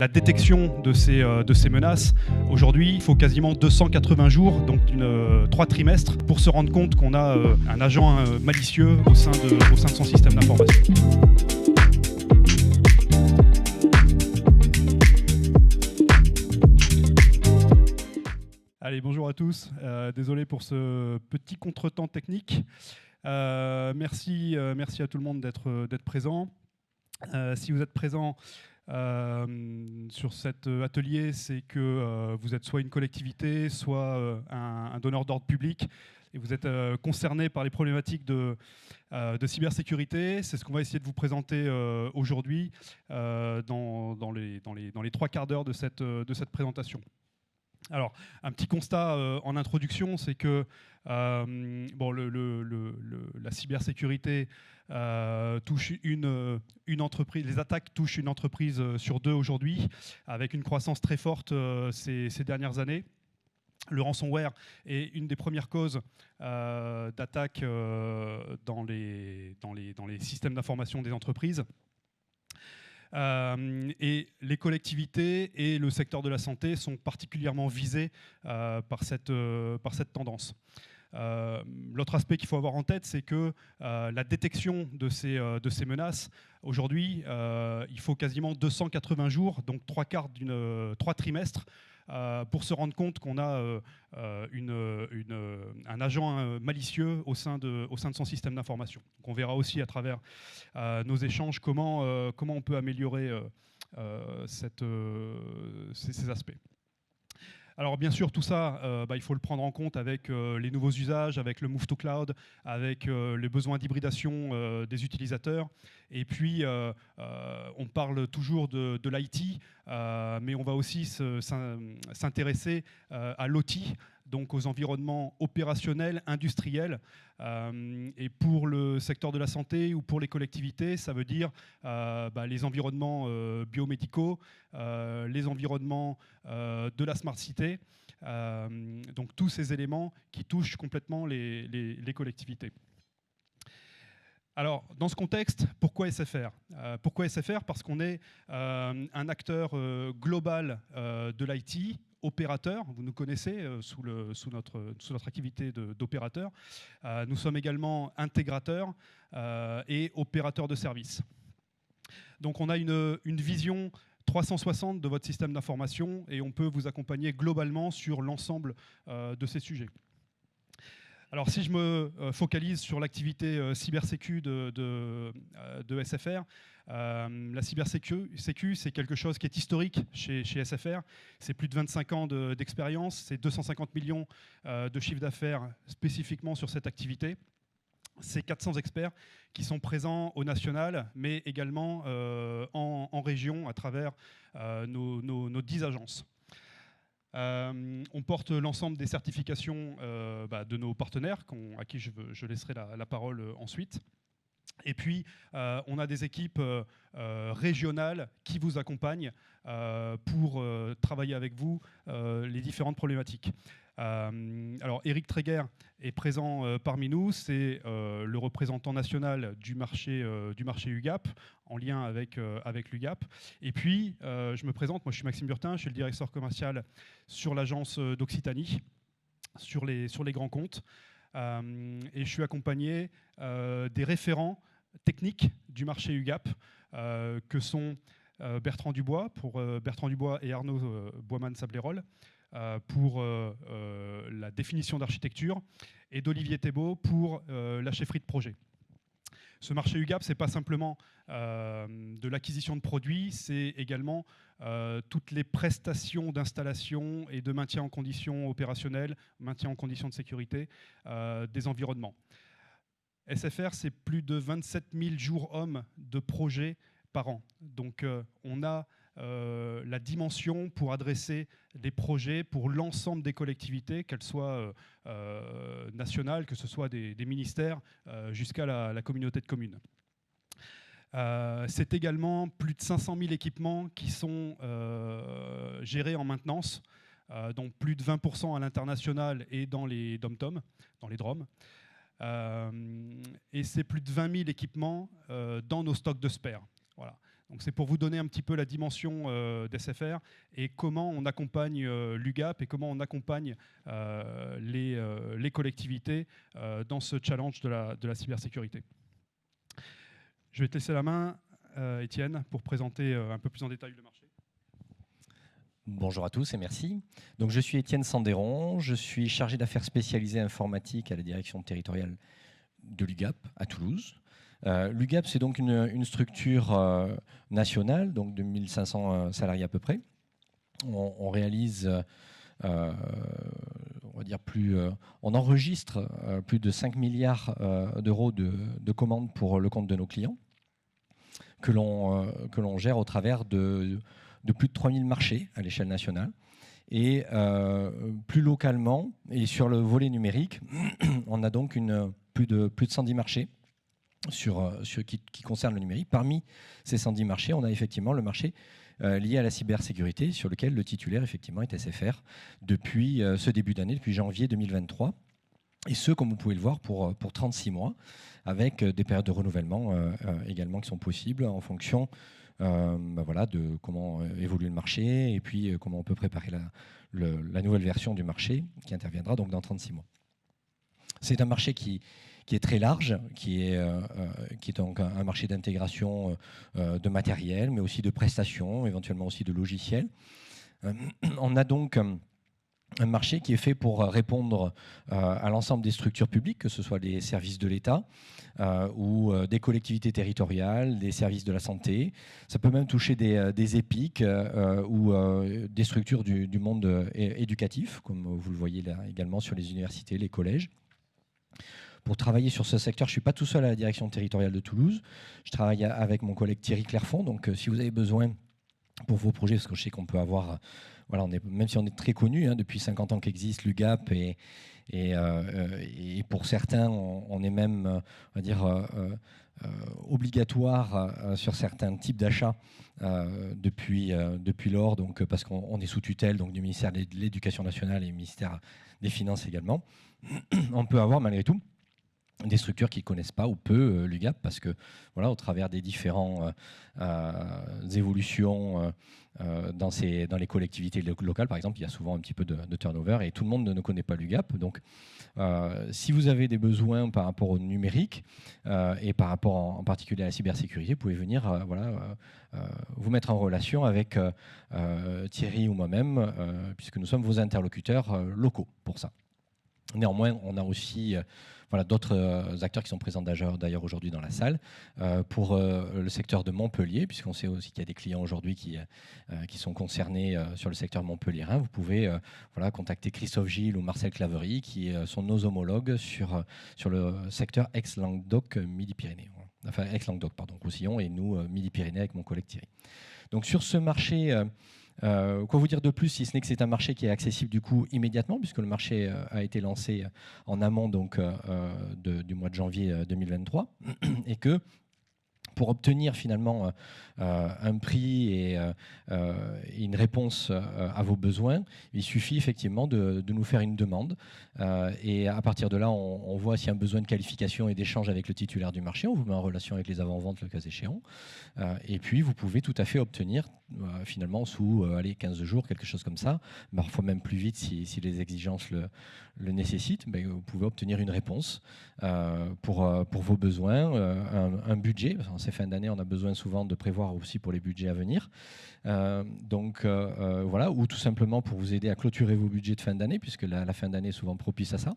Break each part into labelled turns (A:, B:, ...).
A: La détection de ces menaces, aujourd'hui, il faut quasiment 280 jours, donc 3 trimestres, pour se rendre compte qu'on a un agent malicieux au sein de son système d'information. Allez, bonjour à tous. Désolé pour ce petit contretemps technique. Merci à tout le monde d'être présent. Si vous êtes présent sur cet atelier, c'est que vous êtes soit une collectivité, soit un donneur d'ordre public, et vous êtes concerné par les problématiques de cybersécurité. C'est ce qu'on va essayer de vous présenter aujourd'hui dans les 3 quarts d'heure de cette présentation. Alors, un petit constat en introduction, c'est que la cybersécurité touche une entreprise, les attaques touchent une entreprise sur 2 aujourd'hui, avec une croissance très forte ces dernières années. Le ransomware est une des premières causes d'attaques dans les systèmes d'information des entreprises. Et les collectivités et le secteur de la santé sont particulièrement visés par cette tendance. L'autre aspect qu'il faut avoir en tête, c'est que la détection de ces menaces, aujourd'hui, il faut quasiment 280 jours, donc 3 trimestres, pour se rendre compte qu'on a un agent malicieux au sein de son système d'information. On verra aussi à travers nos échanges comment on peut améliorer ces aspects. Alors bien sûr, tout ça, il faut le prendre en compte avec les nouveaux usages, avec le move to cloud, avec les besoins d'hybridation des utilisateurs. Et puis, on parle toujours de l'IT, mais on va aussi s'intéresser à l'OT, donc aux environnements opérationnels, industriels. Et pour le secteur de la santé ou pour les collectivités, ça veut dire les environnements biomédicaux, les environnements de la smart city, donc tous ces éléments qui touchent complètement les collectivités. Alors, dans ce contexte, pourquoi SFR ? Pourquoi SFR ? Parce qu'on est un acteur global de l'IT, opérateur. Vous nous connaissez sous notre activité d'opérateur. Nous sommes également intégrateurs et opérateurs de services. Donc, on a une vision 360 de votre système d'information et on peut vous accompagner globalement sur l'ensemble de ces sujets. Alors si je me focalise sur l'activité cybersécu de SFR, la cybersécu, c'est quelque chose qui est historique chez SFR. C'est plus de 25 ans d'expérience, c'est 250 millions de chiffre d'affaires spécifiquement sur cette activité. C'est 400 experts qui sont présents au national, mais également en région à travers nos 10 agences. On porte l'ensemble des certifications de nos partenaires, à qui je laisserai la parole ensuite. Et puis, on a des équipes régionales qui vous accompagnent pour travailler avec vous les différentes problématiques. Alors, Eric Tréguer est présent parmi nous, c'est le représentant national du marché UGAP, en lien avec l'UGAP. Et puis, je me présente, moi je suis Maxime Burtin, je suis le directeur commercial sur l'agence d'Occitanie, sur les grands comptes. Et je suis accompagné des référents techniques du marché UGAP, que sont Bertrand Dubois, Bertrand Dubois et Arnaud Boisman-Sablérol, pour la définition d'architecture, et d'Olivier Thébault pour la chefferie de projet. Ce marché UGAP, ce n'est pas simplement de l'acquisition de produits, c'est également toutes les prestations d'installation et de maintien en conditions opérationnelles, maintien en conditions de sécurité des environnements. SFR, c'est plus de 27 000 jours hommes de projets par an. Donc on a la dimension pour adresser des projets pour l'ensemble des collectivités, qu'elles soient nationales, que ce soit des ministères, jusqu'à la communauté de communes. C'est également plus de 500 000 équipements qui sont gérés en maintenance, donc plus de 20% à l'international et dans les dom-tom, dans les DROM. Et c'est plus de 20 000 équipements dans nos stocks de spares. Voilà. Donc c'est pour vous donner un petit peu la dimension d'SFR et comment on accompagne l'UGAP et comment on accompagne les collectivités dans ce challenge de la cybersécurité. Je vais te laisser la main, Étienne, pour présenter un peu plus en détail le marché.
B: Bonjour à tous et merci. Donc, je suis Étienne Sandéron, je suis chargé d'affaires spécialisées informatiques à la direction territoriale de l'UGAP à Toulouse. L'UGAP, c'est donc une structure nationale, donc de 1500 salariés à peu près. On réalise, on va dire on enregistre plus de 5 milliards d'euros de commandes pour le compte de nos clients que l'on gère au travers de plus de 3000 marchés à l'échelle nationale. Et plus localement, et sur le volet numérique, on a donc plus de 110 marchés qui concernent le numérique. Parmi ces 110 marchés, on a effectivement le marché lié à la cybersécurité, sur lequel le titulaire effectivement est SFR depuis ce début d'année, depuis janvier 2023. Et ce, comme vous pouvez le voir, pour 36 mois, avec des périodes de renouvellement également qui sont possibles en fonction de comment évolue le marché et puis comment on peut préparer la nouvelle version du marché qui interviendra donc dans 36 mois. C'est un marché qui est très large, qui est donc un marché d'intégration de matériel, mais aussi de prestations, éventuellement aussi de logiciels. On a donc un marché qui est fait pour répondre à l'ensemble des structures publiques, que ce soit des services de l'État ou des collectivités territoriales, des services de la santé. Ça peut même toucher des EPIC ou des structures du monde éducatif, comme vous le voyez là également sur les universités, les collèges. Pour travailler sur ce secteur, je ne suis pas tout seul à la direction territoriale de Toulouse. Je travaille avec mon collègue Thierry Clairfond. Donc, si vous avez besoin pour vos projets, parce que je sais qu'on peut avoir... Voilà, même si on est très connu, depuis 50 ans qu'existe l'UGAP, et pour certains, on est même, on va dire, obligatoire sur certains types d'achats depuis lors, donc, parce qu'on est sous tutelle donc, du ministère de l'Éducation nationale et du ministère des Finances également. On peut avoir malgré tout des structures qui ne connaissent pas ou peu l'UGAP, parce que voilà, au travers des différentes évolutions dans les collectivités locales, par exemple, il y a souvent un petit peu de turnover et tout le monde ne connaît pas l'UGAP. Donc, si vous avez des besoins par rapport au numérique et par rapport en particulier à la cybersécurité, vous pouvez venir vous mettre en relation avec Thierry ou moi-même, puisque nous sommes vos interlocuteurs locaux pour ça. Néanmoins, on a aussi d'autres acteurs qui sont présents d'ailleurs aujourd'hui dans la salle pour le secteur de Montpellier, puisqu'on sait aussi qu'il y a des clients aujourd'hui qui sont concernés sur le secteur montpelliérain. Vous pouvez contacter Christophe Gilles ou Marcel Claverie, qui sont nos homologues sur le secteur ex-Languedoc Midi-Pyrénées. Enfin, ex-Languedoc, pardon, Roussillon, et nous, Midi-Pyrénées, avec mon collègue Thierry. Donc sur ce marché... quoi vous dire de plus, si ce n'est que c'est un marché qui est accessible du coup immédiatement, puisque le marché a été lancé en amont donc, du mois de janvier 2023, et que pour obtenir finalement un prix et une réponse à vos besoins, il suffit effectivement de nous faire une demande. Et à partir de là, on voit s'il y a un besoin de qualification et d'échange avec le titulaire du marché. On vous met en relation avec les avant-ventes le cas échéant. Et puis, vous pouvez tout à fait obtenir finalement sous 15 jours, quelque chose comme ça, parfois même plus vite si les exigences le nécessitent, vous pouvez obtenir une réponse pour vos besoins, un budget. En ces fins d'année, on a besoin souvent de prévoir aussi pour les budgets à venir. Voilà, ou tout simplement pour vous aider à clôturer vos budgets de fin d'année, puisque la fin d'année est souvent propice à ça.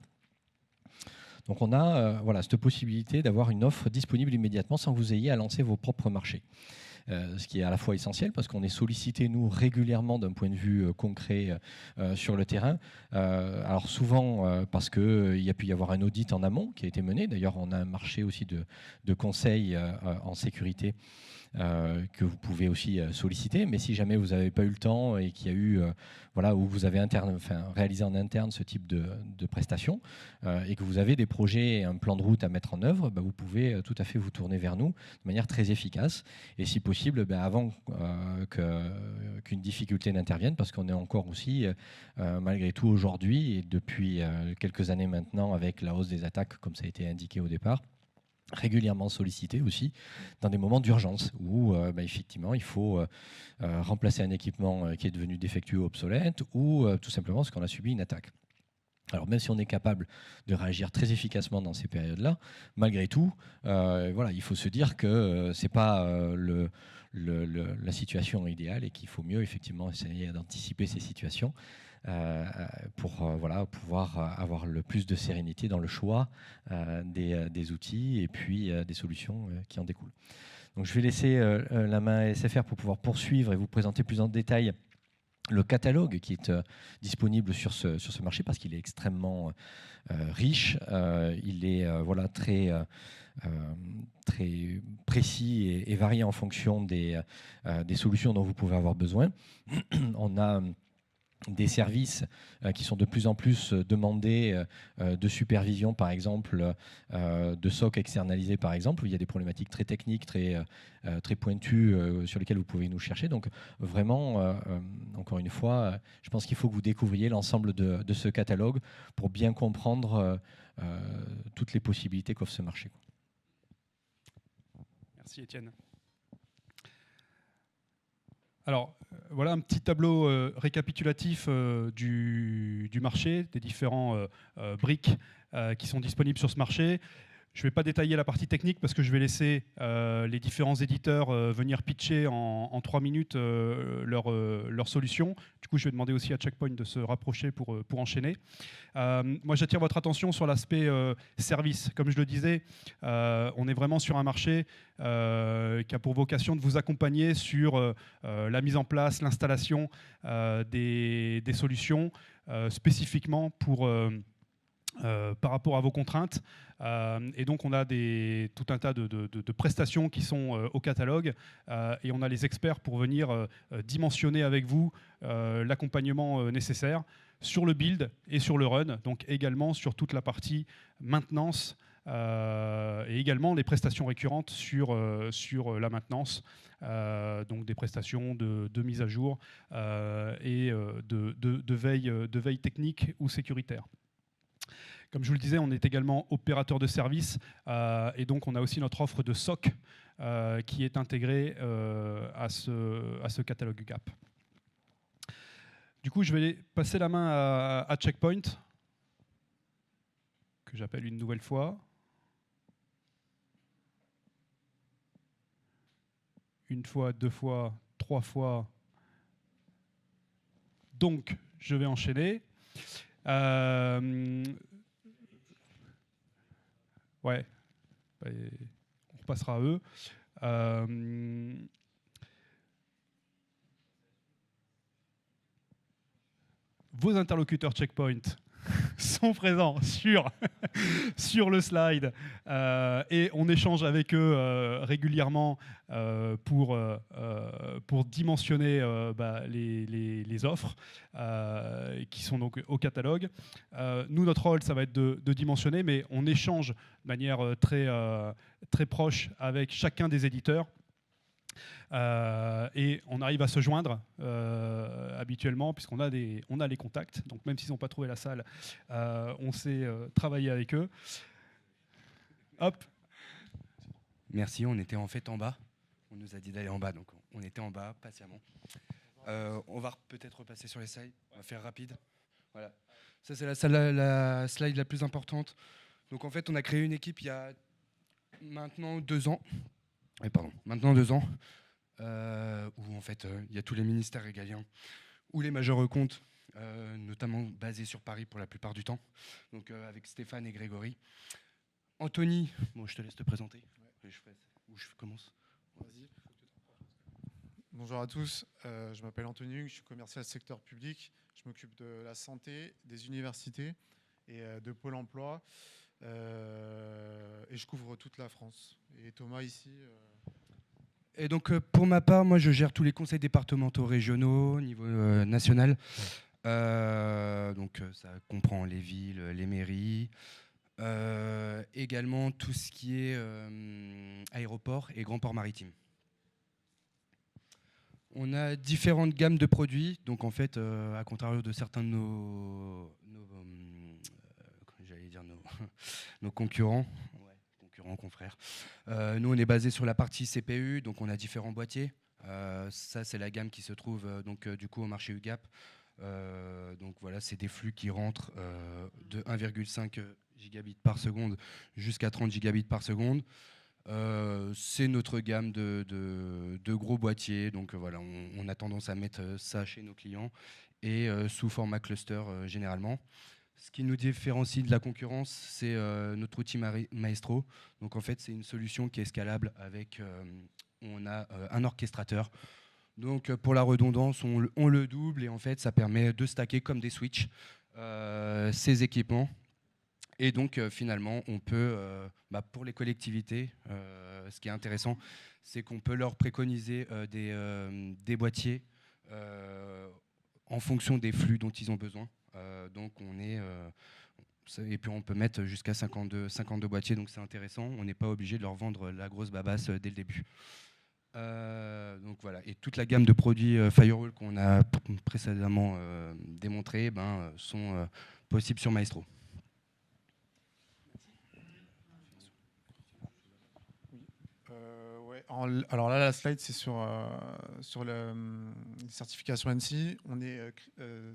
B: Donc on a cette possibilité d'avoir une offre disponible immédiatement sans que vous ayez à lancer vos propres marchés. Ce qui est à la fois essentiel parce qu'on est sollicité, nous, régulièrement d'un point de vue concret sur le terrain. Alors souvent parce qu'il y a pu y avoir un audit en amont qui a été mené. D'ailleurs, on a un marché aussi de conseils en sécurité que vous pouvez aussi solliciter. Mais si jamais vous n'avez pas eu le temps et qu'il y a eu, où vous avez réalisé en interne ce type de prestations et que vous avez des projets et un plan de route à mettre en œuvre, vous pouvez tout à fait vous tourner vers nous de manière très efficace. Et si possible, avant qu'une difficulté n'intervienne, parce qu'on est encore aussi, malgré tout aujourd'hui, et depuis quelques années maintenant, avec la hausse des attaques, comme ça a été indiqué au départ, régulièrement sollicités aussi dans des moments d'urgence où effectivement il faut remplacer un équipement qui est devenu défectueux ou obsolète ou tout simplement parce qu'on a subi une attaque. Alors même si on est capable de réagir très efficacement dans ces périodes-là, malgré tout, il faut se dire que ce n'est pas la situation idéale et qu'il faut mieux effectivement essayer d'anticiper ces situations pour pouvoir avoir le plus de sérénité dans le choix des outils et puis des solutions qui en découlent. Donc je vais laisser la main à SFR pour pouvoir poursuivre et vous présenter plus en détail le catalogue qui est disponible sur ce marché parce qu'il est extrêmement riche, il est très précis et varié en fonction des solutions dont vous pouvez avoir besoin. On a des services qui sont de plus en plus demandés de supervision, par exemple, de SOC externalisé, par exemple, où il y a des problématiques très techniques, très pointues sur lesquelles vous pouvez nous chercher. Donc vraiment, encore une fois, je pense qu'il faut que vous découvriez l'ensemble de ce catalogue pour bien comprendre toutes les possibilités qu'offre ce marché.
A: Merci Étienne. Alors, voilà un petit tableau récapitulatif du marché, des différents briques qui sont disponibles sur ce marché. Je ne vais pas détailler la partie technique parce que je vais laisser les différents éditeurs venir pitcher en 3 minutes leur solution. Du coup, je vais demander aussi à Checkpoint de se rapprocher pour enchaîner. Moi, j'attire votre attention sur l'aspect service. Comme je le disais, on est vraiment sur un marché qui a pour vocation de vous accompagner sur la mise en place, l'installation des solutions spécifiquement par rapport à vos contraintes. Et donc, on a tout un tas de prestations qui sont au catalogue et on a les experts pour venir dimensionner avec vous l'accompagnement nécessaire sur le build et sur le run, donc également sur toute la partie maintenance et également les prestations récurrentes sur la maintenance, donc des prestations de mise à jour et de veille technique ou sécuritaire. Comme je vous le disais, on est également opérateur de service et donc on a aussi notre offre de SOC qui est intégrée à ce catalogue GAP. Du coup, je vais passer la main à Checkpoint, que j'appelle une nouvelle fois. Une fois, 2 fois, 3 fois. Donc, je vais enchaîner. Ouais, on repassera à eux. Vos interlocuteurs Checkpoint sont présents sur le slide et on échange avec eux régulièrement pour dimensionner les offres qui sont donc au catalogue. Nous, notre rôle, ça va être de dimensionner, mais on échange de manière très proche avec chacun des éditeurs. Et on arrive à se joindre habituellement puisqu'on a les contacts. Donc même s'ils n'ont pas trouvé la salle, on sait travailler avec eux. Hop.
C: Merci, on était en fait en bas. On nous a dit d'aller en bas, donc on était en bas patiemment. On va peut-être repasser sur les slides. On va faire rapide. Voilà. Ça, c'est la slide la plus importante. Donc en fait, on a créé une équipe il y a maintenant 2 ans. Maintenant 2 ans. Où en fait il y a tous les ministères régaliens ou les majeurs comptes, notamment basés sur Paris pour la plupart du temps, donc avec Stéphane et Grégory. Anthony, bon, je te laisse te présenter. Ouais. Je commence.
D: Vas-y. Bonjour à tous, je m'appelle Anthony, je suis commercial secteur public, je m'occupe de la santé, des universités et de Pôle emploi, et je couvre toute la France. Et Thomas ici...
C: Et donc pour ma part, moi je gère tous les conseils départementaux régionaux au niveau national. Donc ça comprend les villes, les mairies, également tout ce qui est aéroport et grand port maritime. On a différentes gammes de produits, donc en fait, à contrario de certains de nos concurrents, concurrents, confrères. Nous, on est basé sur la partie CPU, donc on a différents boîtiers. Ça, c'est la gamme qui se trouve du coup au marché UGAP. Donc voilà, c'est des flux qui rentrent de 1,5 gigabits par seconde jusqu'à 30 gigabits par seconde. C'est notre gamme de gros boîtiers. Donc voilà, on a tendance à mettre ça chez nos clients et sous format cluster généralement. Ce qui nous différencie de la concurrence, c'est notre outil Maestro. Donc en fait, c'est une solution qui est scalable avec on a un orchestrateur. Donc pour la redondance, on le double et en fait, ça permet de stacker comme des switches ces équipements. Et donc finalement, on peut, pour les collectivités, ce qui est intéressant, c'est qu'on peut leur préconiser des boîtiers en fonction des flux dont ils ont besoin. Donc on est et puis on peut mettre jusqu'à 52 boîtiers, donc c'est intéressant. On n'est pas obligé de leur vendre la grosse babasse dès le début. Donc voilà, et toute la gamme de produits Firewall qu'on a précédemment démontré sont possibles sur Maestro.
D: Alors là, la slide, c'est sur la certification ANSI. On est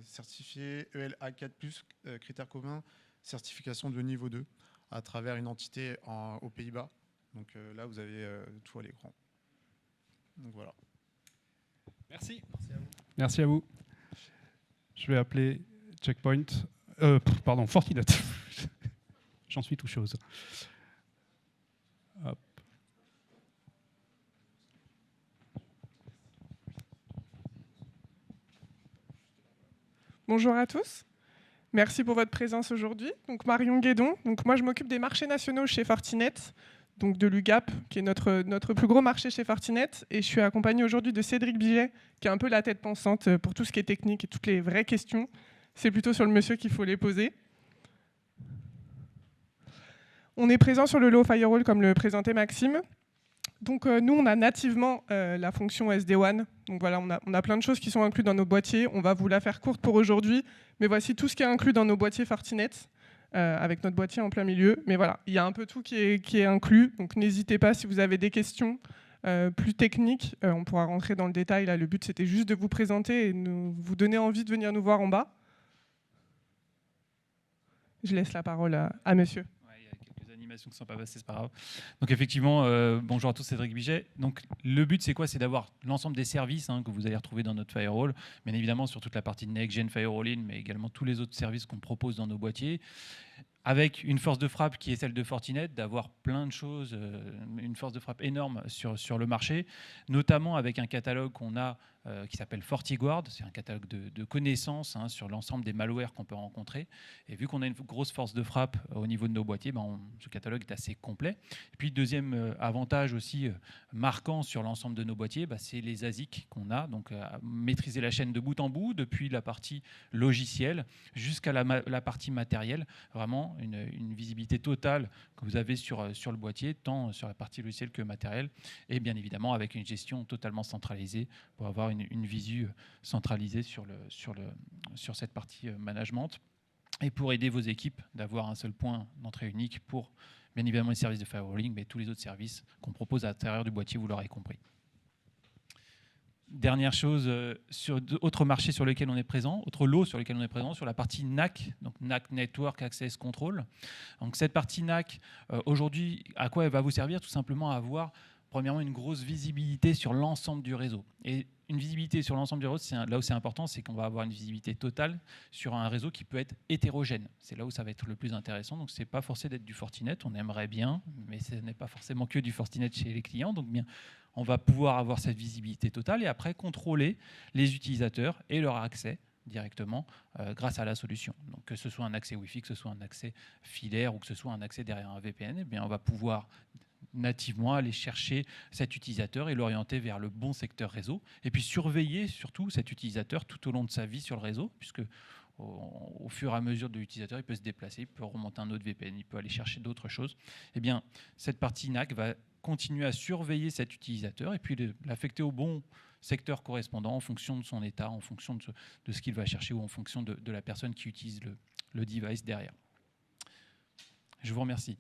D: certifié ELA 4+, critères communs, certification de niveau 2, à travers une entité aux Pays-Bas. Donc là, vous avez tout à l'écran. Donc voilà.
A: Merci. Merci à vous. Je vais appeler Checkpoint. Fortinet. J'en suis tout chose. Hop.
E: Bonjour à tous. Merci pour votre présence aujourd'hui. Donc Marion Guédon. Donc moi je m'occupe des marchés nationaux chez Fortinet, donc de l'UGAP, qui est notre plus gros marché chez Fortinet. Et je suis accompagnée aujourd'hui de Cédric Biget, qui est un peu la tête pensante pour tout ce qui est technique et toutes les vraies questions. C'est plutôt sur le monsieur qu'il faut les poser. On est présent sur le Low Firewall, comme le présentait Maxime. Donc nous, on a nativement la fonction SD-WAN. Donc voilà, on a plein de choses qui sont incluses dans nos boîtiers. On va vous la faire courte pour aujourd'hui, mais voici tout ce qui est inclus dans nos boîtiers Fortinet, avec notre boîtier en plein milieu. Mais voilà, il y a un peu tout qui est inclus. Donc n'hésitez pas, si vous avez des questions plus techniques, on pourra rentrer dans le détail. Là, le but, c'était juste de vous présenter et vous donner envie de venir nous voir en bas. Je laisse la parole à monsieur.
F: Qui ne sont pas passées, c'est pas grave. Donc effectivement, bonjour à tous, Cédric Biget. Donc le but c'est quoi? C'est d'avoir l'ensemble des services que vous allez retrouver dans notre firewall, bien évidemment sur toute la partie next-gen firewalling, mais également tous les autres services qu'on propose dans nos boîtiers, avec une force de frappe qui est celle de Fortinet, d'avoir plein de choses, une force de frappe énorme sur le marché, notamment avec un catalogue qu'on a qui s'appelle FortiGuard. C'est un catalogue de connaissances sur l'ensemble des malwares qu'on peut rencontrer. Et vu qu'on a une grosse force de frappe au niveau de nos boîtiers, ce catalogue est assez complet. Et puis, deuxième avantage aussi marquant sur l'ensemble de nos boîtiers, c'est les ASIC qu'on a. Donc, maîtriser la chaîne de bout en bout, depuis la partie logicielle jusqu'à la partie matérielle. Vraiment, une visibilité totale que vous avez sur le boîtier, tant sur la partie logicielle que matérielle. Et bien évidemment, avec une gestion totalement centralisée pour avoir une visu centralisée sur cette partie management et pour aider vos équipes d'avoir un seul point d'entrée unique pour, bien évidemment, les services de firewalling, mais tous les autres services qu'on propose à l'intérieur du boîtier, vous l'aurez compris. Dernière chose, sur d'autres marchés sur lesquels on est présent, autre lot sur lesquels on est présent, sur la partie NAC, donc NAC Network Access Control. Donc cette partie NAC, aujourd'hui, à quoi elle va vous servir? Tout simplement à avoir, premièrement, une grosse visibilité sur l'ensemble du réseau. Et une visibilité sur l'ensemble du réseau, là où c'est important, c'est qu'on va avoir une visibilité totale sur un réseau qui peut être hétérogène. C'est là où ça va être le plus intéressant. Donc, ce n'est pas forcé d'être du Fortinet. On aimerait bien, mais ce n'est pas forcément que du Fortinet chez les clients. Donc, bien, on va pouvoir avoir cette visibilité totale et après contrôler les utilisateurs et leur accès directement grâce à la solution. Donc, que ce soit un accès Wi-Fi, que ce soit un accès filaire ou que ce soit un accès derrière un VPN, eh bien, on va pouvoir nativement aller chercher cet utilisateur et l'orienter vers le bon secteur réseau. Et puis surveiller surtout cet utilisateur tout au long de sa vie sur le réseau, puisque au fur et à mesure de l'utilisateur, il peut se déplacer, il peut remonter un autre VPN, il peut aller chercher d'autres choses. Eh bien, cette partie NAC va continuer à surveiller cet utilisateur et puis l'affecter au bon secteur correspondant en fonction de son état, en fonction de ce qu'il va chercher ou en fonction de la personne qui utilise le device derrière. Je vous remercie.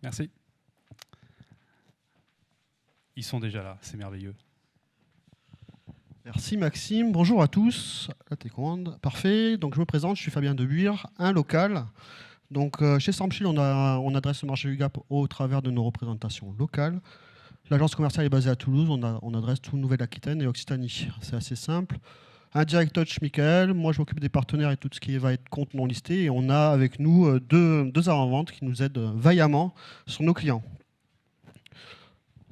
A: Merci. Ils sont déjà là, c'est merveilleux.
G: Merci Maxime, bonjour à tous. Là, t'es commande. Parfait, donc je me présente, je suis Fabien Debuire, un local. Donc chez Stormshield, on adresse le marché UGAP au travers de nos représentations locales. L'agence commerciale est basée à Toulouse, on adresse tout Nouvelle-Aquitaine et Occitanie. C'est assez simple. Un direct touch, Michael, moi je m'occupe des partenaires et tout ce qui va être compte non listé. Et on a avec nous deux avant-ventes qui nous aident vaillamment sur nos clients.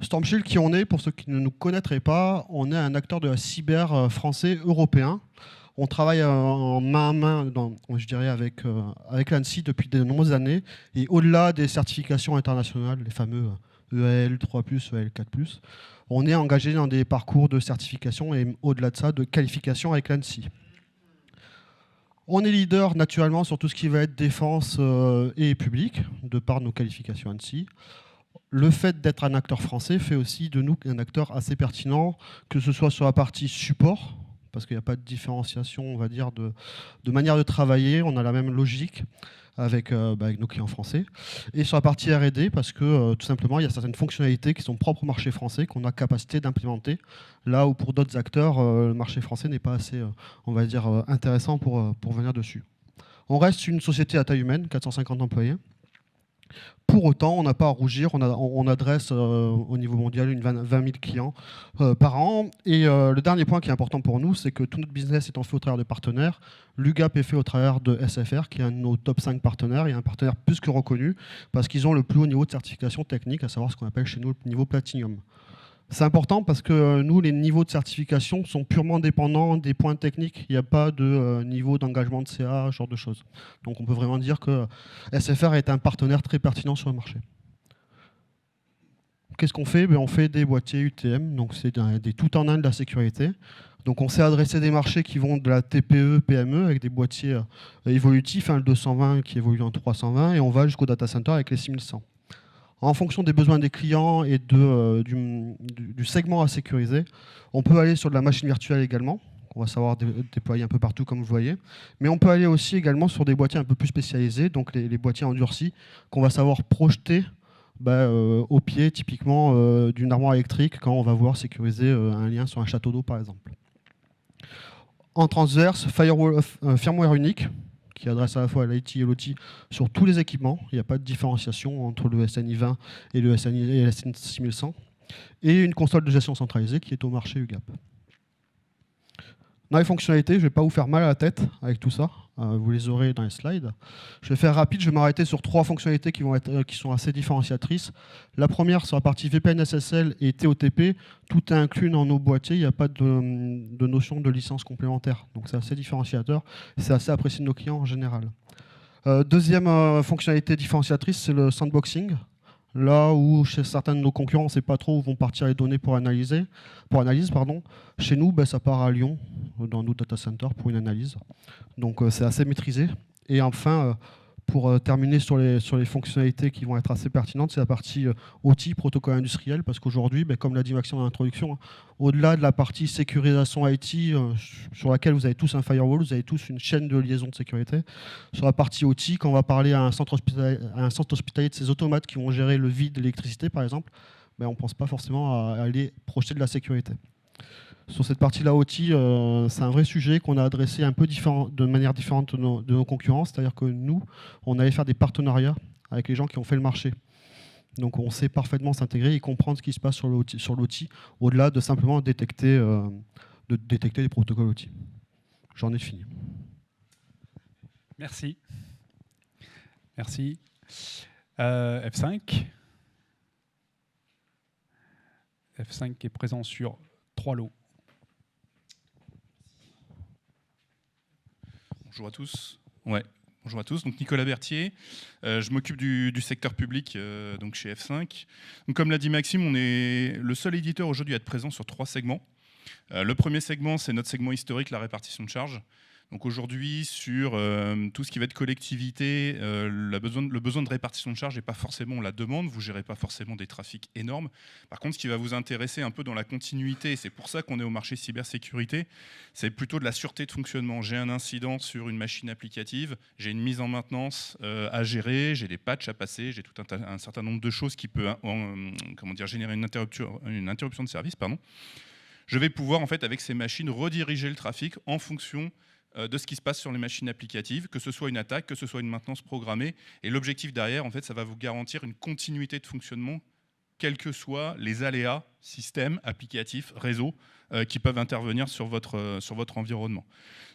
G: Stormshield, qui on est, pour ceux qui ne nous connaîtraient pas, on est un acteur de la cyber français européen. On travaille en main à main, je dirais, avec l'ANSSI depuis de nombreuses années. Et au-delà des certifications internationales, les fameux EAL 3+, EAL 4+, on est engagé dans des parcours de certification et au-delà de ça, de qualification avec l'ANSSI. On est leader naturellement sur tout ce qui va être défense et public, de par nos qualifications ANSSI. Le fait d'être un acteur français fait aussi de nous un acteur assez pertinent, que ce soit sur la partie support, parce qu'il n'y a pas de différenciation, on va dire, de manière de travailler, on a la même logique avec nos clients français. Et sur la partie R&D, parce que tout simplement, il y a certaines fonctionnalités qui sont propres au marché français, qu'on a capacité d'implémenter, là où pour d'autres acteurs, le marché français n'est pas assez, on va dire, intéressant pour venir dessus. On reste une société à taille humaine, 450 employés. Pour autant, on n'a pas à rougir, on adresse au niveau mondial 20 000 clients par an. Et le dernier point qui est important pour nous, c'est que tout notre business étant fait au travers de partenaires, l'UGAP est fait au travers de SFR, qui est un de nos top 5 partenaires, et un partenaire plus que reconnu, parce qu'ils ont le plus haut niveau de certification technique, à savoir ce qu'on appelle chez nous le niveau Platinum. C'est important parce que nous, les niveaux de certification sont purement dépendants des points techniques. Il n'y a pas de niveau d'engagement de CA, ce genre de choses. Donc on peut vraiment dire que SFR est un partenaire très pertinent sur le marché. Qu'est-ce qu'on fait ? On fait des boîtiers UTM, donc c'est des tout-en-un de la sécurité. Donc on sait adresser des marchés qui vont de la TPE, PME avec des boîtiers évolutifs, le 220 qui évolue en 320, et on va jusqu'au data center avec les 6100. En fonction des besoins des clients et du segment à sécuriser, on peut aller sur de la machine virtuelle également, qu'on va savoir déployer un peu partout comme vous voyez, mais on peut aller aussi également sur des boîtiers un peu plus spécialisés, donc les boîtiers endurcis, qu'on va savoir projeter au pied typiquement d'une armoire électrique quand on va vouloir sécuriser un lien sur un château d'eau par exemple. En transverse, firmware unique, qui adresse à la fois l'IT et l'OT sur tous les équipements. Il n'y a pas de différenciation entre le SNI 20 et le SNI 6100. Et une console de gestion centralisée qui est au marché UGAP. Dans les fonctionnalités, je ne vais pas vous faire mal à la tête avec tout ça. Vous les aurez dans les slides. Je vais faire rapide, je vais m'arrêter sur 3 fonctionnalités qui sont assez différenciatrices. La première, sur la partie VPN SSL et TOTP, tout est inclus dans nos boîtiers, il n'y a pas de notion de licence complémentaire. Donc c'est assez différenciateur, c'est assez apprécié de nos clients en général. Deuxième fonctionnalité différenciatrice, c'est le sandboxing. Là où chez certains de nos concurrents, on ne sait pas trop où vont partir les données pour analyse. Chez nous, ça part à Lyon, dans nos data centers, pour une analyse. Donc c'est assez maîtrisé. Et enfin, pour terminer sur les fonctionnalités qui vont être assez pertinentes, c'est la partie OT, protocole industriel, parce qu'aujourd'hui, comme l'a dit Maxime dans l'introduction, au-delà de la partie sécurisation IT, sur laquelle vous avez tous un firewall, vous avez tous une chaîne de liaison de sécurité. Sur la partie OT, quand on va parler à un centre hospitalier de ces automates qui vont gérer le vide de l'électricité, par exemple, on ne pense pas forcément à aller projeter de la sécurité. Sur cette partie-là OT, c'est un vrai sujet qu'on a adressé un peu de manière différente de nos concurrents. C'est-à-dire que nous, on allait faire des partenariats avec les gens qui ont fait le marché. Donc on sait parfaitement s'intégrer et comprendre ce qui se passe sur l'OT, au-delà de simplement détecter les protocoles OT. J'en ai fini.
A: Merci. Merci. F5. F5 est présent sur 3 lots.
H: Bonjour à tous. Bonjour à tous. Donc Nicolas Berthier. Je m'occupe du secteur public donc chez F5. Donc comme l'a dit Maxime, on est le seul éditeur aujourd'hui à être présent sur 3 segments. Le premier segment, c'est notre segment historique, la répartition de charges. Donc aujourd'hui, sur tout ce qui va être collectivité, le besoin de répartition de charges n'est pas forcément la demande, vous ne gérez pas forcément des trafics énormes. Par contre, ce qui va vous intéresser un peu dans la continuité, c'est pour ça qu'on est au marché cybersécurité, c'est plutôt de la sûreté de fonctionnement. J'ai un incident sur une machine applicative, j'ai une mise en maintenance à gérer, j'ai des patchs à passer, j'ai tout un certain nombre de choses qui peut générer une interruption de service. Je vais pouvoir, en fait, avec ces machines, rediriger le trafic en fonction de ce qui se passe sur les machines applicatives, que ce soit une attaque, que ce soit une maintenance programmée. Et l'objectif derrière, en fait, ça va vous garantir une continuité de fonctionnement, quels que soient les aléas, systèmes, applicatifs, réseaux, qui peuvent intervenir sur votre environnement.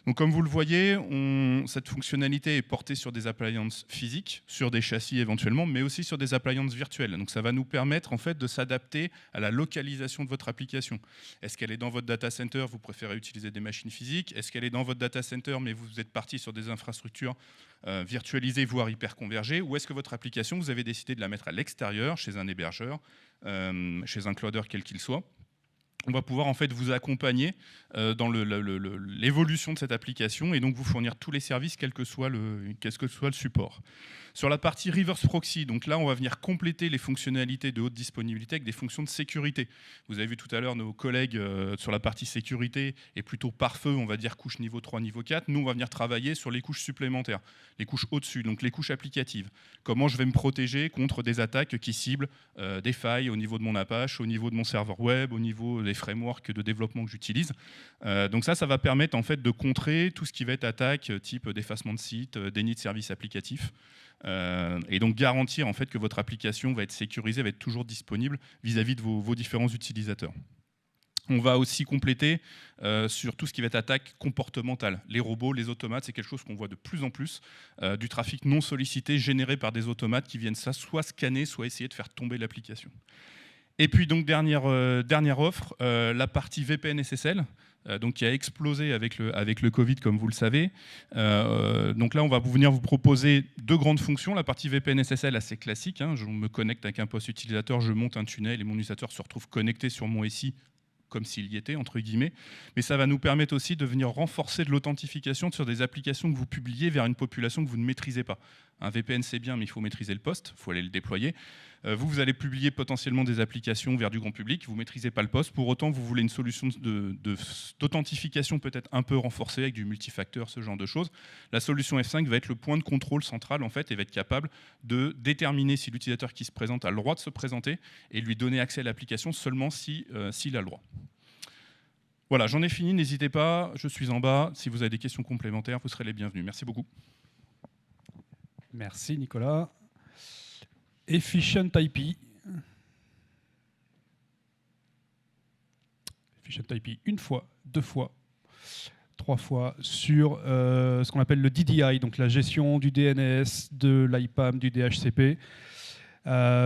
H: Donc, comme vous le voyez, cette fonctionnalité est portée sur des appliances physiques, sur des châssis éventuellement, mais aussi sur des appliances virtuelles. Donc, ça va nous permettre en fait, de s'adapter à la localisation de votre application. Est-ce qu'elle est dans votre data center, vous préférez utiliser des machines physiques? Est-ce qu'elle est dans votre data center, mais vous êtes parti sur des infrastructures virtualisées, voire hyper-convergées? Ou est-ce que votre application, vous avez décidé de la mettre à l'extérieur, chez un hébergeur, chez un cloudeur quel qu'il soit? On va pouvoir en fait vous accompagner dans l'évolution de cette application et donc vous fournir tous les services quel que soit le support. Sur la partie reverse proxy, donc là on va venir compléter les fonctionnalités de haute disponibilité avec des fonctions de sécurité. Vous avez vu tout à l'heure nos collègues sur la partie sécurité et plutôt pare-feu, on va dire couche niveau 3, niveau 4. Nous on va venir travailler sur les couches supplémentaires, les couches au-dessus, donc les couches applicatives. Comment je vais me protéger contre des attaques qui ciblent des failles au niveau de mon Apache, au niveau de mon serveur web, au niveau des frameworks de développement que j'utilise. Donc ça va permettre en fait de contrer tout ce qui va être attaque type d'effacement de site, déni de services applicatifs. Et donc garantir en fait que votre application va être sécurisée, va être toujours disponible vis-à-vis de vos différents utilisateurs. On va aussi compléter sur tout ce qui va être attaque comportementale. Les robots, les automates, c'est quelque chose qu'on voit de plus en plus. Du trafic non sollicité généré par des automates qui viennent soit scanner, soit essayer de faire tomber l'application. Et puis donc dernière offre, la partie VPN SSL. Donc qui a explosé avec le Covid, comme vous le savez. Donc là, on va venir vous proposer deux grandes fonctions. La partie VPN SSL, assez classique. Je me connecte avec un poste utilisateur, je monte un tunnel et mon utilisateur se retrouve connecté sur mon SI comme s'il y était, entre guillemets. Mais ça va nous permettre aussi de venir renforcer de l'authentification sur des applications que vous publiez vers une population que vous ne maîtrisez pas. Un VPN, c'est bien, mais il faut maîtriser le poste, il faut aller le déployer. Vous allez publier potentiellement des applications vers du grand public, vous ne maîtrisez pas le poste. Pour autant, vous voulez une solution d'authentification peut-être un peu renforcée avec du multifacteur, ce genre de choses. La solution F5 va être le point de contrôle central en fait, et va être capable de déterminer si l'utilisateur qui se présente a le droit de se présenter et lui donner accès à l'application seulement s'il a le droit. Voilà, j'en ai fini, n'hésitez pas, je suis en bas. Si vous avez des questions complémentaires, vous serez les bienvenus. Merci beaucoup.
A: Merci Nicolas. Efficient IP. Efficient IP une fois, deux fois, trois fois sur ce qu'on appelle le DDI, donc la gestion du DNS, de l'IPAM, du DHCP.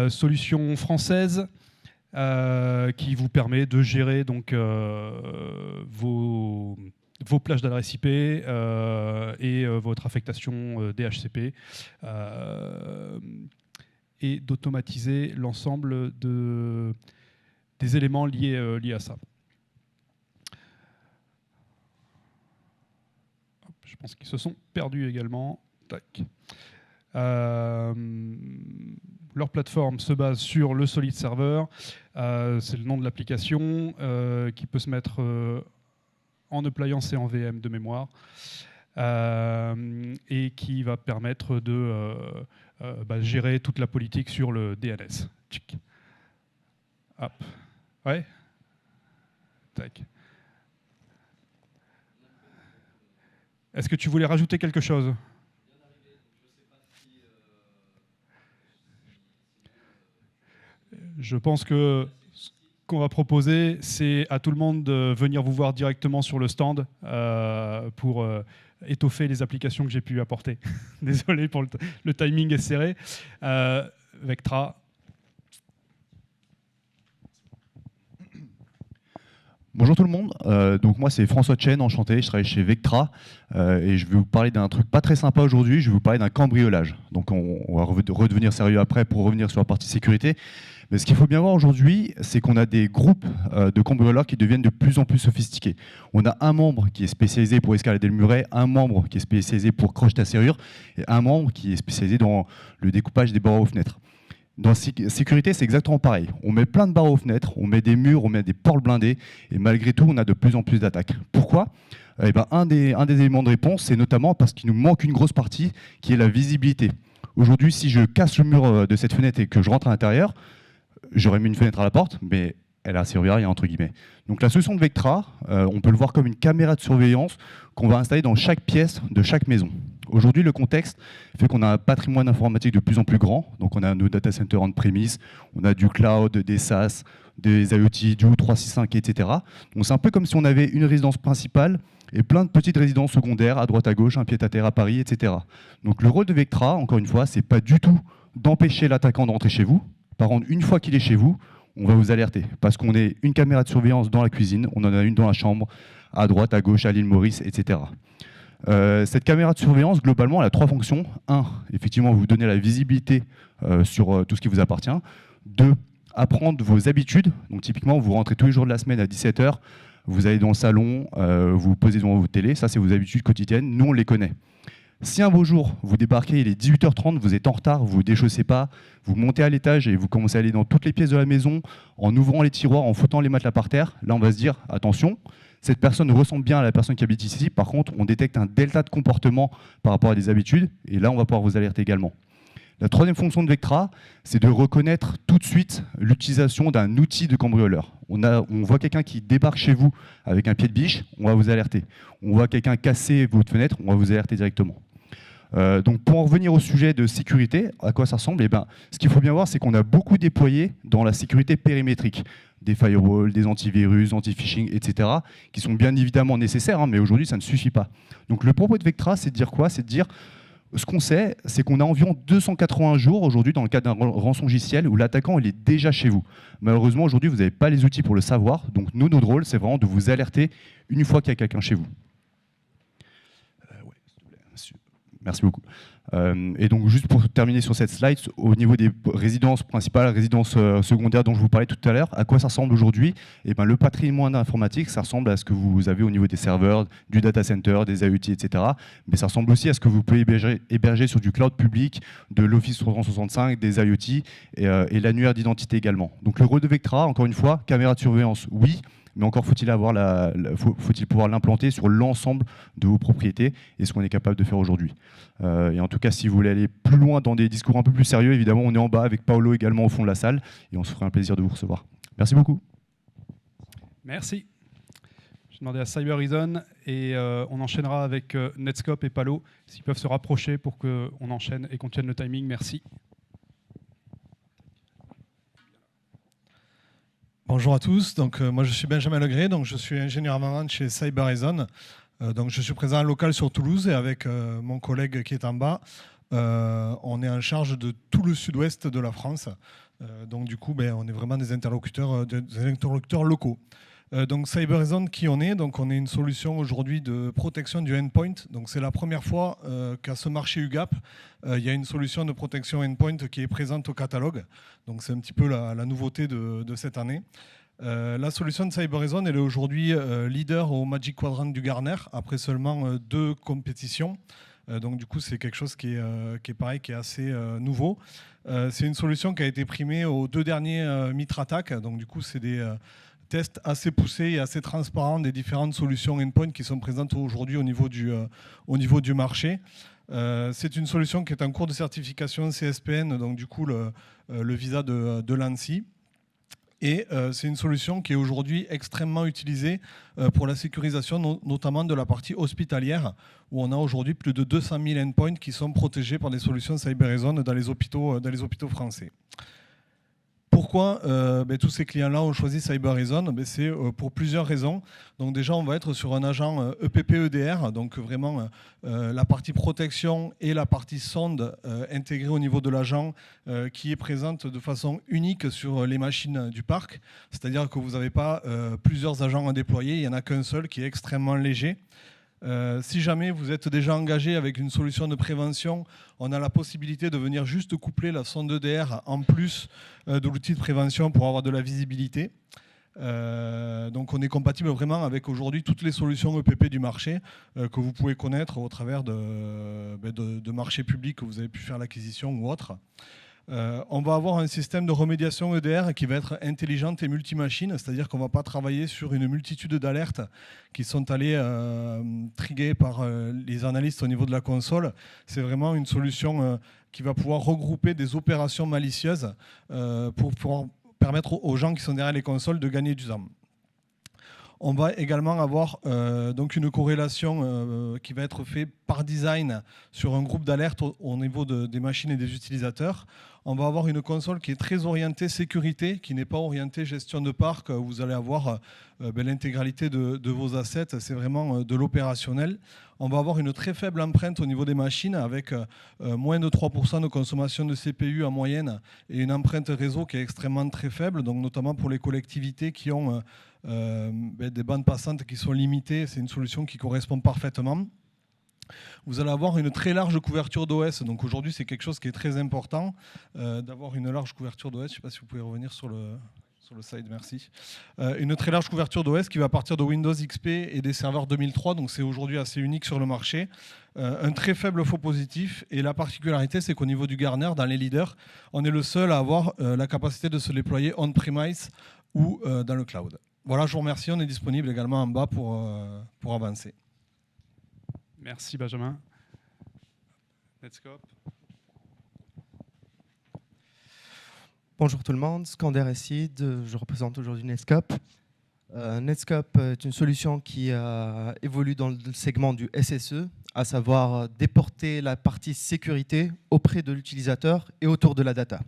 A: Solution française qui vous permet de gérer donc, vos plages d'adresse IP et votre affectation DHCP. Et d'automatiser l'ensemble des éléments liés à ça. Hop, je pense qu'ils se sont perdus également. Tac. Leur plateforme se base sur le Solid Server. C'est le nom de l'application qui peut se mettre en appliance et en VM de mémoire. Et qui va permettre de gérer toute la politique sur le DNS. Tchic. Hop. Ouais. Tac. Est-ce que tu voulais rajouter quelque chose ? Je pense que ce qu'on va proposer, c'est à tout le monde de venir vous voir directement sur le stand pour étoffer les applications que j'ai pu apporter. Désolé pour le timing est serré. Vectra.
I: Bonjour tout le monde, donc moi c'est François Chen, enchanté, je travaille chez Vectra et je vais vous parler d'un truc pas très sympa aujourd'hui, je vais vous parler d'un cambriolage. Donc on va redevenir sérieux après pour revenir sur la partie sécurité. Mais ce qu'il faut bien voir aujourd'hui, c'est qu'on a des groupes de cambrioleurs qui deviennent de plus en plus sophistiqués. On a un membre qui est spécialisé pour escalader le muret, un membre qui est spécialisé pour crocheter la serrure, et un membre qui est spécialisé dans le découpage des barreaux aux fenêtres. Dans la sécurité, c'est exactement pareil. On met plein de barreaux aux fenêtres, on met des murs, on met des portes blindées, et malgré tout, on a de plus en plus d'attaques. Pourquoi ? Un des éléments de réponse, c'est notamment parce qu'il nous manque une grosse partie, qui est la visibilité. Aujourd'hui, si je casse le mur de cette fenêtre et que je rentre à l'intérieur, j'aurais mis une fenêtre à la porte, mais elle a servi à rien, entre guillemets. Donc la solution de Vectra, on peut le voir comme une caméra de surveillance qu'on va installer dans chaque pièce de chaque maison. Aujourd'hui, le contexte fait qu'on a un patrimoine informatique de plus en plus grand. Donc on a nos data centers on-premise, on a du cloud, des SaaS, des IoT, du O365, etc. Donc c'est un peu comme si on avait une résidence principale et plein de petites résidences secondaires à droite à gauche, un pied-à-terre à Paris, etc. Donc le rôle de Vectra, encore une fois, c'est pas du tout d'empêcher l'attaquant d'entrer chez vous. Par contre, une fois qu'il est chez vous, on va vous alerter. Parce qu'on est une caméra de surveillance dans la cuisine, on en a une dans la chambre, à droite, à gauche, à l'île Maurice, etc. Cette caméra de surveillance, globalement, elle a 3 fonctions. 1, effectivement, vous donner la visibilité sur tout ce qui vous appartient. 2, apprendre vos habitudes. Donc typiquement, vous rentrez tous les jours de la semaine à 17h, vous allez dans le salon, vous vous posez devant votre télé. Ça, c'est vos habitudes quotidiennes. Nous, on les connaît. Si un beau jour, vous débarquez, il est 18h30, vous êtes en retard, vous ne vous déchaussez pas, vous montez à l'étage et vous commencez à aller dans toutes les pièces de la maison, en ouvrant les tiroirs, en foutant les matelas par terre, là on va se dire, attention, cette personne ressemble bien à la personne qui habite ici, par contre on détecte un delta de comportement par rapport à des habitudes, et là on va pouvoir vous alerter également. La 3e fonction de Vectra, c'est de reconnaître tout de suite l'utilisation d'un outil de cambrioleur. On voit quelqu'un qui débarque chez vous avec un pied de biche, on va vous alerter. On voit quelqu'un casser votre fenêtre, on va vous alerter directement. Donc pour en revenir au sujet de sécurité, à quoi ça ressemble ? Ce qu'il faut bien voir, c'est qu'on a beaucoup déployé dans la sécurité périmétrique, des firewalls, des antivirus, anti-phishing, etc., qui sont bien évidemment nécessaires, mais aujourd'hui ça ne suffit pas. Donc le propos de Vectra, c'est de dire quoi ? C'est de dire, ce qu'on sait, c'est qu'on a environ 280 jours aujourd'hui dans le cadre d'un rançongiciel où l'attaquant il est déjà chez vous. Malheureusement aujourd'hui vous n'avez pas les outils pour le savoir, donc nous, notre rôle c'est vraiment de vous alerter une fois qu'il y a quelqu'un chez vous. Merci beaucoup. Et donc, juste pour terminer sur cette slide, au niveau des résidences principales, résidences secondaires dont je vous parlais tout à l'heure, à quoi ça ressemble aujourd'hui ? Le patrimoine informatique, ça ressemble à ce que vous avez au niveau des serveurs, du data center, des IoT, etc. Mais ça ressemble aussi à ce que vous pouvez héberger sur du cloud public, de l'Office 365, des IoT et l'annuaire d'identité également. Donc, le rôle de Vectra, encore une fois, caméra de surveillance, oui. Mais encore faut-il pouvoir l'implanter sur l'ensemble de vos propriétés et ce qu'on est capable de faire aujourd'hui. Et en tout cas, si vous voulez aller plus loin dans des discours un peu plus sérieux, évidemment, on est en bas avec Paolo également au fond de la salle et on se ferait un plaisir de vous recevoir. Merci beaucoup.
A: Merci. Je vais demander à Cyberizon et on enchaînera avec Netscope et Palo s'ils peuvent se rapprocher pour qu'on enchaîne et qu'on tienne le timing. Merci.
J: Bonjour à tous, donc, moi je suis Benjamin Legré, donc je suis ingénieur avant-vente chez Cyberizon. Donc je suis présent en local sur Toulouse et avec mon collègue qui est en bas, on est en charge de tout le sud-ouest de la France. Donc du coup, on est vraiment des interlocuteurs locaux. Donc Cyberizon, qui on est ? Donc on est une solution aujourd'hui de protection du endpoint. Donc c'est la première fois qu'à ce marché UGAP, il y a une solution de protection endpoint qui est présente au catalogue. Donc c'est un petit peu la nouveauté de cette année. La solution de Cyberizon, elle est aujourd'hui leader au Magic Quadrant du Gartner après seulement 2 compétitions. Donc du coup c'est quelque chose qui est pareil, qui est assez nouveau. C'est une solution qui a été primée aux 2 derniers Mitre Attack. Donc du coup c'est des tests assez poussés et assez transparents des différentes solutions endpoint qui sont présentes aujourd'hui au niveau du marché. C'est une solution qui est en cours de certification CSPN, donc du coup le visa de l'ANSSI. Et c'est une solution qui est aujourd'hui extrêmement utilisée pour la sécurisation, notamment de la partie hospitalière, où on a aujourd'hui plus de 200 000 endpoints qui sont protégés par des solutions Cyberizon dans les hôpitaux français. Pourquoi tous ces clients-là ont choisi Cyberizon ? C'est pour plusieurs raisons. Donc déjà, on va être sur un agent EPP-EDR, donc vraiment la partie protection et la partie sonde intégrée au niveau de l'agent qui est présente de façon unique sur les machines du parc. C'est-à-dire que vous n'avez pas plusieurs agents à déployer, il n'y en a qu'un seul qui est extrêmement léger. Si jamais vous êtes déjà engagé avec une solution de prévention, on a la possibilité de venir juste coupler la sonde EDR en plus de l'outil de prévention pour avoir de la visibilité. Donc on est compatible vraiment avec aujourd'hui toutes les solutions EPP du marché que vous pouvez connaître au travers de marchés publics que vous avez pu faire l'acquisition ou autre. On va avoir un système de remédiation EDR qui va être intelligente et multimachine, c'est-à-dire qu'on ne va pas travailler sur une multitude d'alertes qui sont allées triguées par les analystes au niveau de la console. C'est vraiment une solution qui va pouvoir regrouper des opérations malicieuses pour pouvoir permettre aux gens qui sont derrière les consoles de gagner du temps. On va également avoir donc une corrélation qui va être faite par design sur un groupe d'alertes au niveau des machines et des utilisateurs. On va avoir une console qui est très orientée sécurité, qui n'est pas orientée gestion de parc. Vous allez avoir l'intégralité de vos assets, c'est vraiment de l'opérationnel. On va avoir une très faible empreinte au niveau des machines avec moins de 3% de consommation de CPU en moyenne et une empreinte réseau qui est extrêmement très faible, donc notamment pour les collectivités qui ont des bandes passantes qui sont limitées. C'est une solution qui correspond parfaitement. Vous allez avoir une très large couverture d'OS. Donc aujourd'hui, c'est quelque chose qui est très important d'avoir une large couverture d'OS. Je ne sais pas si vous pouvez revenir sur le slide, merci. Une très large couverture d'OS qui va partir de Windows XP et des serveurs 2003. Donc c'est aujourd'hui assez unique sur le marché. Un très faible faux positif. Et la particularité, c'est qu'au niveau du Gartner, dans les leaders, on est le seul à avoir la capacité de se déployer on-premise ou dans le cloud. Voilà, je vous remercie. On est disponible également en bas pour avancer.
A: Merci Benjamin. Netscope.
K: Bonjour tout le monde, Skander Essid, je représente aujourd'hui Netscope. Netscope est une solution qui évolue dans le segment du SSE, à savoir déporter la partie sécurité auprès de l'utilisateur et autour de la data.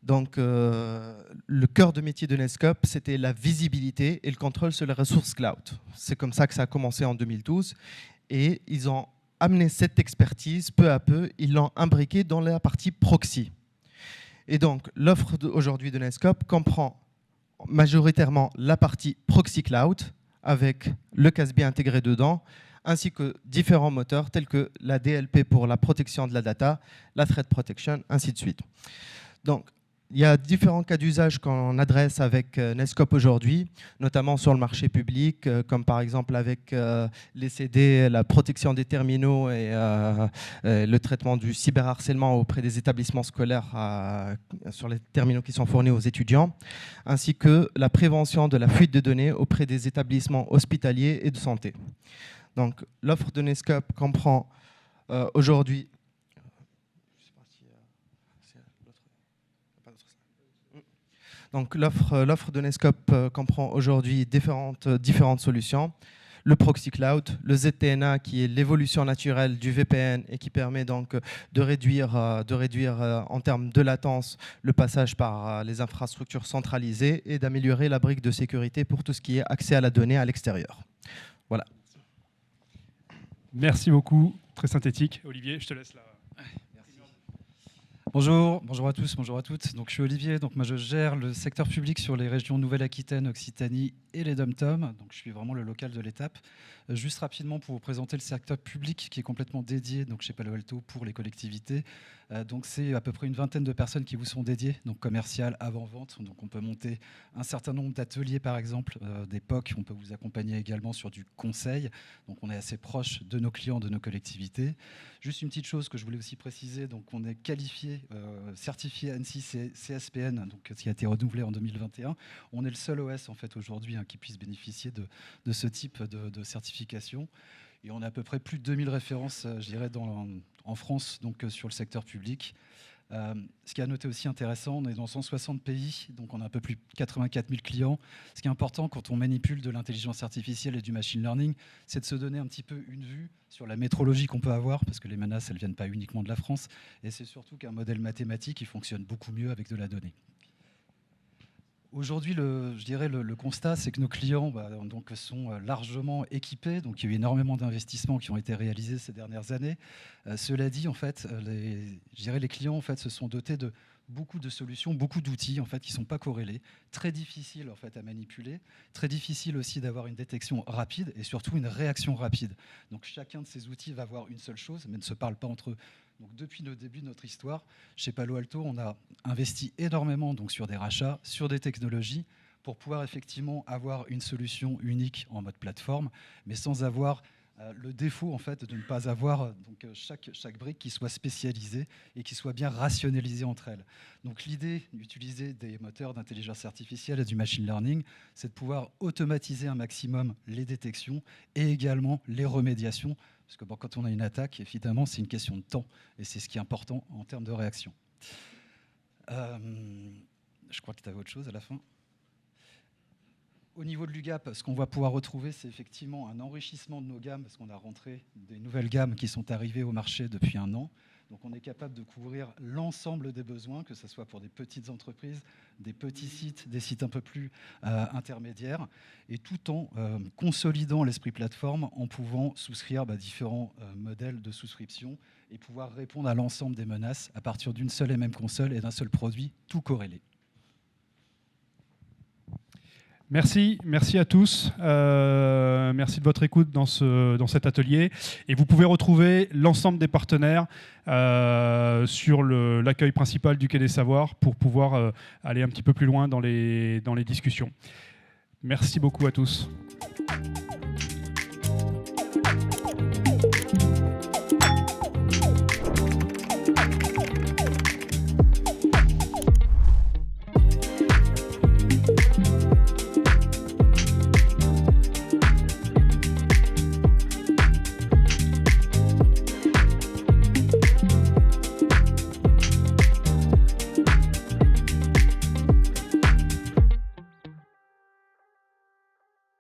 K: Donc, le cœur de métier de Netscope, c'était la visibilité et le contrôle sur les ressources cloud. C'est comme ça que ça a commencé en 2012. Et ils ont amené cette expertise, peu à peu, ils l'ont imbriquée dans la partie proxy. Et donc, l'offre aujourd'hui de Netscope comprend majoritairement la partie proxy cloud, avec le CASB intégré dedans, ainsi que différents moteurs tels que la DLP pour la protection de la data, la threat protection, ainsi de suite. Donc, il y a différents cas d'usage qu'on adresse avec Netscope aujourd'hui, notamment sur le marché public, comme par exemple avec les CD, la protection des terminaux et le traitement du cyberharcèlement auprès des établissements scolaires sur les terminaux qui sont fournis aux étudiants, ainsi que la prévention de la fuite de données auprès des établissements hospitaliers et de santé. Donc, l'offre de Netscope comprend aujourd'hui... Donc l'offre de Netscope comprend aujourd'hui différentes solutions. Le proxy cloud, le ZTNA qui est l'évolution naturelle du VPN et qui permet donc de réduire en termes de latence le passage par les infrastructures centralisées et d'améliorer la brique de sécurité pour tout ce qui est accès à la donnée à l'extérieur. Voilà.
A: Merci beaucoup, très synthétique. Olivier, je te laisse là.
L: Bonjour à tous, bonjour à toutes. Donc, je suis Olivier, donc moi je gère le secteur public sur les régions Nouvelle-Aquitaine, Occitanie et les DOM-TOM. Donc je suis vraiment le local de l'étape. Juste rapidement pour vous présenter le secteur public qui est complètement dédié donc chez Palo Alto pour les collectivités. Donc c'est à peu près une vingtaine de personnes qui vous sont dédiées, donc commercial, avant-vente. Donc on peut monter un certain nombre d'ateliers par exemple, des POC. On peut vous accompagner également sur du conseil. Donc on est assez proche de nos clients, de nos collectivités. Juste une petite chose que je voulais aussi préciser, donc on est qualifié, certifié ANSI CSPN, donc qui a été renouvelé en 2021. On est le seul OS en fait aujourd'hui qui puisse bénéficier de ce type de certification. Et on a à peu près plus de 2000 références, je dirais, en France, donc sur le secteur public. Ce qui est à noter aussi intéressant, on est dans 160 pays, donc on a un peu plus de 84 000 clients. Ce qui est important quand on manipule de l'intelligence artificielle et du machine learning, c'est de se donner un petit peu une vue sur la métrologie qu'on peut avoir, parce que les menaces, elles ne viennent pas uniquement de la France. Et c'est surtout qu'un modèle mathématique, il fonctionne beaucoup mieux avec de la donnée. Aujourd'hui, je dirais le constat, c'est que nos clients donc, sont largement équipés. Donc, il y a eu énormément d'investissements qui ont été réalisés ces dernières années. Cela dit, en fait, je dirais les clients en fait, se sont dotés de beaucoup de solutions, beaucoup d'outils en fait, qui ne sont pas corrélés, très difficiles en fait, à manipuler, très difficile aussi d'avoir une détection rapide et surtout une réaction rapide. Donc chacun de ces outils va voir une seule chose, mais ne se parle pas entre eux. Donc, depuis le début de notre histoire, chez Palo Alto, on a investi énormément donc, sur des rachats, sur des technologies, pour pouvoir effectivement avoir une solution unique en mode plateforme, mais sans avoir le défaut en fait, de ne pas avoir donc, chaque brique qui soit spécialisée et qui soit bien rationalisée entre elles. Donc l'idée d'utiliser des moteurs d'intelligence artificielle et du machine learning, c'est de pouvoir automatiser un maximum les détections et également les remédiations. Parce que bon, quand on a une attaque, évidemment, c'est une question de temps. Et c'est ce qui est important en termes de réaction. Je crois que tu avais autre chose à la fin. Au niveau de l'UGAP, ce qu'on va pouvoir retrouver, c'est effectivement un enrichissement de nos gammes, parce qu'on a rentré des nouvelles gammes qui sont arrivées au marché depuis 1 an. Donc on est capable de couvrir l'ensemble des besoins, que ce soit pour des petites entreprises, des petits sites, des sites un peu plus intermédiaires, et tout en consolidant l'esprit plateforme, en pouvant souscrire différents modèles de souscription et pouvoir répondre à l'ensemble des menaces à partir d'une seule et même console et d'un seul produit, tout corrélé.
A: Merci à tous. Merci de votre écoute dans cet atelier. Et vous pouvez retrouver l'ensemble des partenaires sur l'accueil principal du Quai des Savoirs pour pouvoir aller un petit peu plus loin dans les discussions. Merci beaucoup à tous.